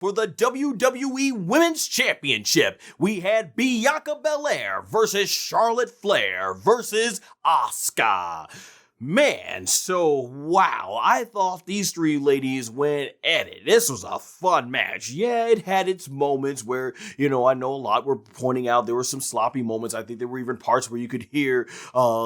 For the WWE Women's Championship, we had Bianca Belair versus Charlotte Flair versus Asuka. Man, so wow, I thought these three ladies went at it. This was a fun match. Yeah, it had its moments where, I know a lot were pointing out there were some sloppy moments. I think there were even parts where you could hear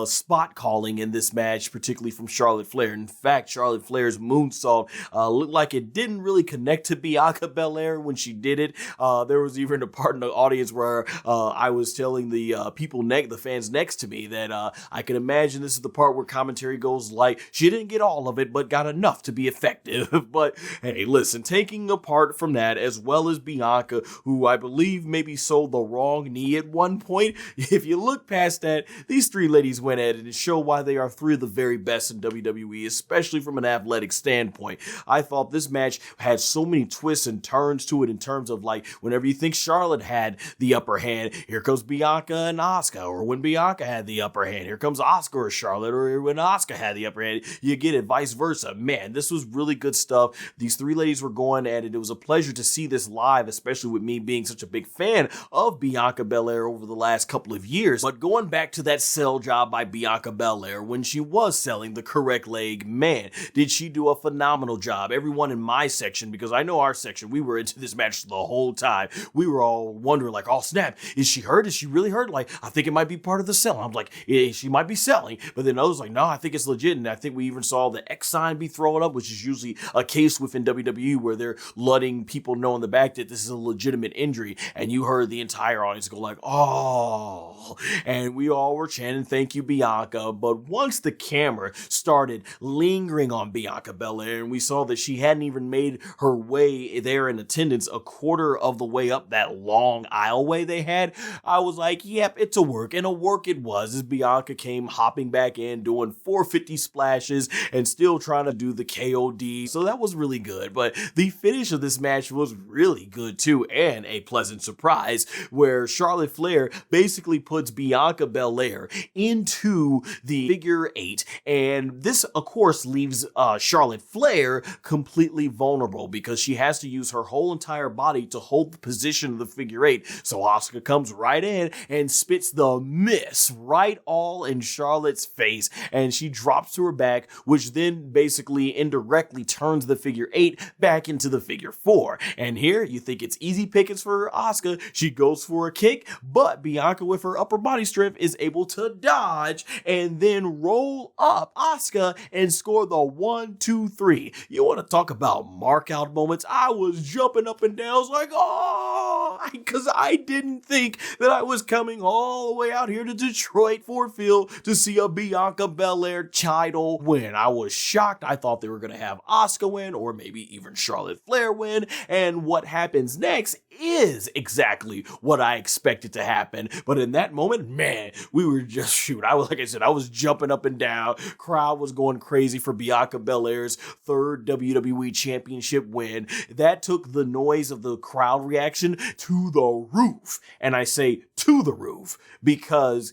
spot calling in this match, particularly from Charlotte Flair. In fact, Charlotte Flair's moonsault looked like it didn't really connect to Bianca Belair when she did it. There was even a part in the audience where I was telling the the fans next to me that I can imagine this is the part where commentary goes like, she didn't get all of it, but got enough to be effective. But hey, listen, taking apart from that, as well as Bianca, who I believe maybe sold the wrong knee at one point, if you look past that, these three ladies went at it and show why they are three of the very best in WWE, especially from an athletic standpoint. I thought this match had so many twists and turns to it in terms of like, whenever you think Charlotte had the upper hand, here comes Bianca and Asuka, or when Bianca had the upper hand, here comes Asuka or Charlotte, or when Asuka had the upper hand, you get it, vice versa. Man, this was really good stuff. These three ladies were going at it. It was a pleasure to see this live, especially with me being such a big fan of Bianca Belair over the last couple of years. But going back to that sell job by Bianca Belair when she was selling the correct leg, man, did she do a phenomenal job. Everyone in my section, because I know our section, we were into this match the whole time. We were all wondering like, oh snap, is she hurt? Is she really hurt? Like, I think it might be part of the sell. I'm like, yeah, she might be selling. But then others like, no, I think it's legit. And I think we even saw the X sign be thrown up, which is usually a case within WWE where they're letting people know in the back that this is a legitimate injury. And you heard the entire audience go like, oh, and we all were chanting, thank you, Bianca. But once the camera started lingering on Bianca Belair and we saw that she hadn't even made her way there in attendance a quarter of the way up that long aisleway they had, I was like, yep, it's a work. And a work it was, as Bianca came hopping back in, doing 450 splashes and still trying to do the KOD. So that was really good. But the finish of this match was really good too, and a pleasant surprise where Charlotte Flair basically puts Bianca Belair into the figure 8. And this, of course, leaves Charlotte Flair completely vulnerable because she has to use her whole entire body to hold the position of the figure 8. So Asuka comes right in and spits the miss right all in Charlotte's face, and she drops to her back, which then basically indirectly turns the figure 8 back into the figure 4. And here you think it's easy pickings for Asuka. She goes for a kick, but Bianca with her upper body strength is able to dodge and then roll up Asuka and score the 1, 2, 3. You want to talk about mark out moments? I was jumping up and down. I was like, oh, because I didn't think that I was coming all the way out here to Detroit Ford Field to see a Bianca Belair title win. I was shocked. I thought they were going to have Asuka win or maybe even Charlotte Flair win. And what happens next is exactly what I expected to happen. But in that moment, man, we were just like I said, I was jumping up and down. Crowd was going crazy for Bianca Belair's third WWE Championship win. That took the noise of the crowd reaction to the roof. And I say to the roof because